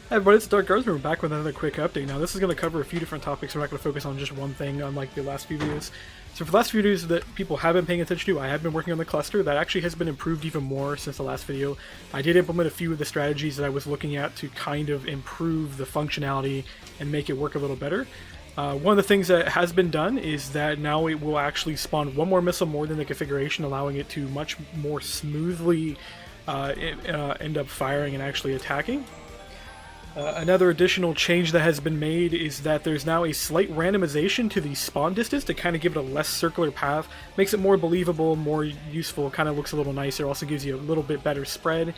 Hey everybody, it's Dark Guardsman. We're back with another quick update. Now this is going to cover a few different topics. We're not going to focus on just one thing unlike the last few videos. So for the last few videos that people have been paying attention to, I have been working on the cluster. That actually has been improved even more since the last video. I did implement a few of the strategies that I was looking at to kind of improve the functionality and make it work a little better. One of the things that has been done is that now it will actually spawn one more missile more than the configuration, allowing it to much more smoothly end up firing and actually attacking. Another additional change that has been made is that there's now a slight randomization to the spawn distance to kind of give it a less circular path. Makes it more believable, more useful, kind of looks a little nicer, also gives you a little bit better spread.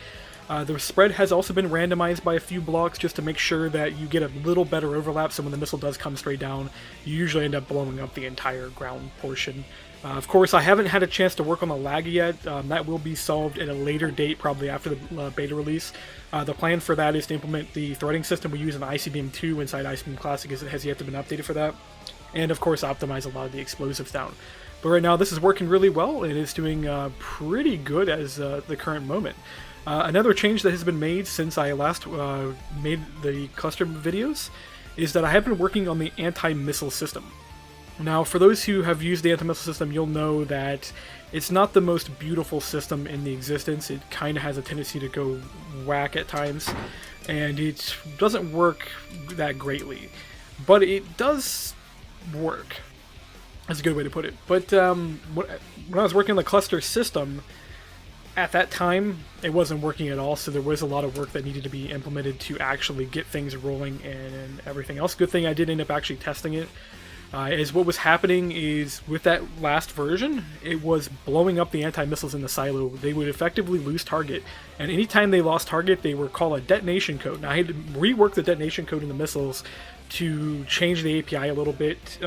The spread has also been randomized by a few blocks just to make sure that you get a little better overlap, so when the missile does come straight down, you usually end up blowing up the entire ground portion. Of course, I haven't had a chance to work on the lag yet. That will be solved at a later date, probably after the beta release. The plan for that is to implement the threading system we use in ICBM 2 inside ICBM Classic, as it has yet to been updated for that. And of course, optimize a lot of the explosives down. But right now, this is working really well, and it's doing pretty good as the current moment. Another change that has been made since I last made the cluster videos is that I have been working on the anti-missile system. Now, for those who have used the anti-missile system, you'll know that it's not the most beautiful system in the existence. It kind of has a tendency to go whack at times, and it doesn't work that greatly. But it does work. That's a good way to put it. But when I was working on the cluster system, at that time, it wasn't working at all, so there was a lot of work that needed to be implemented to actually get things rolling and everything else. Good thing I did end up actually testing it. Is what was happening is, with that last version, it was blowing up the anti-missiles in the silo. They would effectively lose target, and anytime they lost target, they would call a detonation code. Now, I had to rework the detonation code in the missiles to change the API a little bit,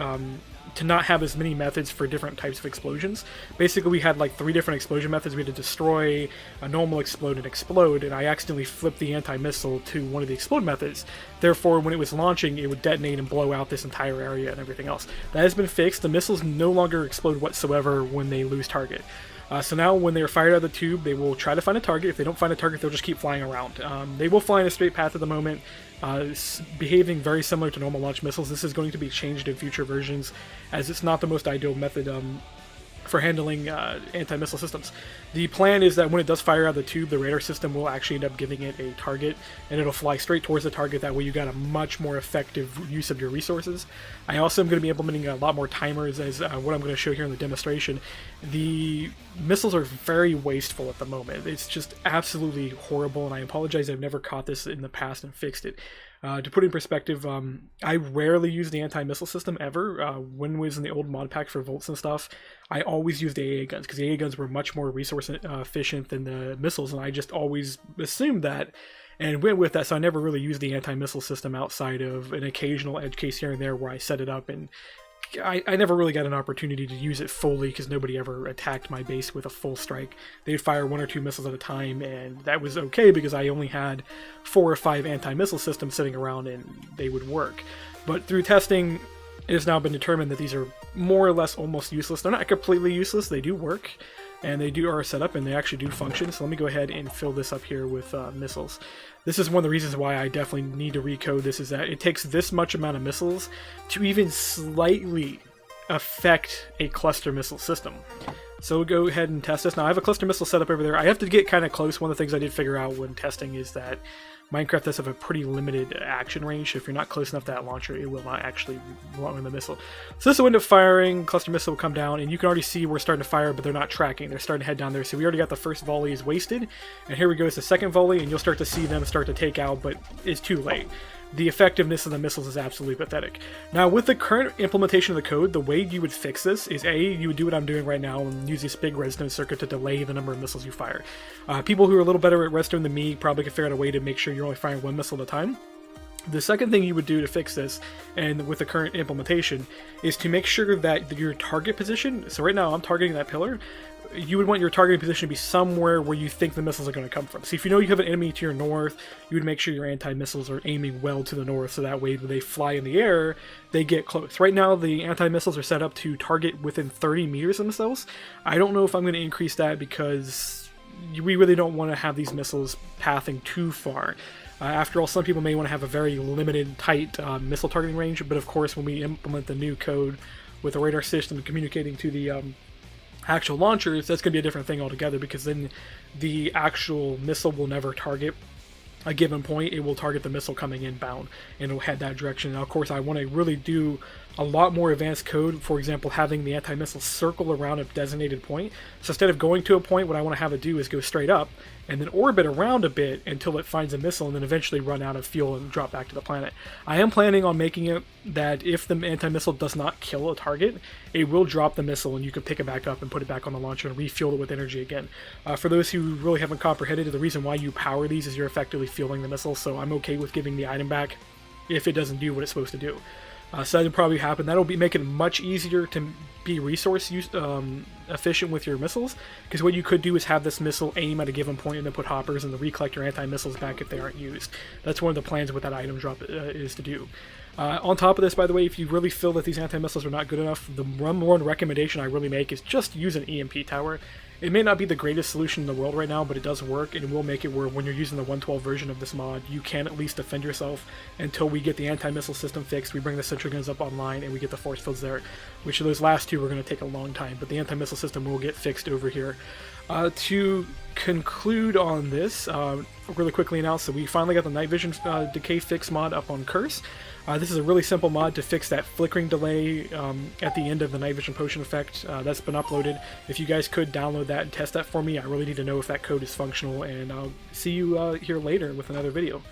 to not have as many methods for different types of explosions. Basically, we had like 3 different explosion methods. We had to destroy, a normal explode, and explode, and I accidentally flipped the anti-missile to one of the explode methods. Therefore, when it was launching, it would detonate and blow out this entire area and everything else. That has been fixed. The missiles no longer explode whatsoever when they lose target. So now when they're fired out of the tube, they will try to find a target. If they don't find a target, they'll just keep flying around. They will fly in a straight path at the moment, behaving very similar to normal launch missiles. This is going to be changed in future versions, as it's not the most ideal method for handling anti-missile systems. The plan is that when it does fire out of the tube, the radar system will actually end up giving it a target, and it'll fly straight towards the target. That way you got a much more effective use of your resources. I also am going to be implementing a lot more timers, as what I'm going to show here in the demonstration. The missiles are very wasteful at the moment. It's just absolutely horrible, and I apologize, I've never caught this in the past and fixed it. To put it in perspective, I rarely use the anti-missile system ever. When I was in the old mod pack for Volts and stuff, I always used the AA guns, because the AA guns were much more resource efficient than the missiles, and I just always assumed that and went with that, so I never really used the anti-missile system outside of an occasional edge case here and there where I set it up, and I never really got an opportunity to use it fully because nobody ever attacked my base with a full strike. They'd fire 1 or 2 missiles at a time, and that was okay because I only had 4 or 5 anti-missile systems sitting around and they would work. But through testing, it has now been determined that these are more or less almost useless. They're not completely useless, they do work, and they are set up, and they actually do function. So let me go ahead and fill this up here with missiles. This is one of the reasons why I definitely need to recode this, is that it takes this much amount of missiles to even slightly affect a cluster missile system. So we'll go ahead and test this. Now I have a cluster missile set up over there. I have to get kind of close. One of the things I did figure out when testing is that Minecraft does have a pretty limited action range. If you're not close enough to that launcher, it will not actually launch the missile. So this will end up firing, cluster missile will come down, and you can already see we're starting to fire, but they're not tracking. They're starting to head down there. So we already got the first volley is wasted, and here we go, it's the second volley, and you'll start to see them start to take out, but it's too late. The effectiveness of the missiles is absolutely pathetic. Now, with the current implementation of the code, the way you would fix this is you would do what I'm doing right now and use this big redstone circuit to delay the number of missiles you fire. People who are a little better at redstone than me probably can figure out a way to make sure you're only firing 1 missile at a time. The second thing you would do to fix this, and with the current implementation, is to make sure that your target position, so right now I'm targeting that pillar, you would want your targeting position to be somewhere where you think the missiles are going to come from. So if you know you have an enemy to your north, you would make sure your anti-missiles are aiming well to the north, so that way when they fly in the air, they get close. Right now the anti-missiles are set up to target within 30 meters of themselves. I don't know if I'm going to increase that because we really don't want to have these missiles pathing too far. After all, some people may want to have a very limited, tight missile targeting range, but of course when we implement the new code with the radar system communicating to the actual launchers, that's going to be a different thing altogether, because then the actual missile will never target a given point. It will target the missile coming inbound, and it'll head that direction. Now, of course, I want to really do a lot more advanced code, for example, having the anti-missile circle around a designated point. So instead of going to a point, what I want to have it do is go straight up and then orbit around a bit until it finds a missile, and then eventually run out of fuel and drop back to the planet. I am planning on making it that if the anti-missile does not kill a target, it will drop the missile and you can pick it back up and put it back on the launcher and refuel it with energy again. For those who really haven't comprehended, the reason why you power these is you're effectively fueling the missile, so I'm okay with giving the item back if it doesn't do what it's supposed to do. So that'll probably happen. That'll be make it much easier to be resource efficient with your missiles, because what you could do is have this missile aim at a given point and then put hoppers and recollect your anti-missiles back if they aren't used. That's one of the plans with that item drop is to do. On top of this, by the way, if you really feel that these anti-missiles are not good enough, the number one recommendation I really make is just use an EMP tower. It may not be the greatest solution in the world right now, but it does work, and it will make it where when you're using the 112 version of this mod, you can at least defend yourself until we get the anti-missile system fixed, we bring the sentry guns up online, and we get the force fields there, which those last two are going to take a long time, but the anti-missile system will get fixed over here. To conclude on this, really quickly announce that we finally got the night vision decay fix mod up on Curse. This is a really simple mod to fix that flickering delay at the end of the night vision potion effect. That's been uploaded. If you guys could download that and test that for me, I really need to know if that code is functional, and I'll see you here later with another video.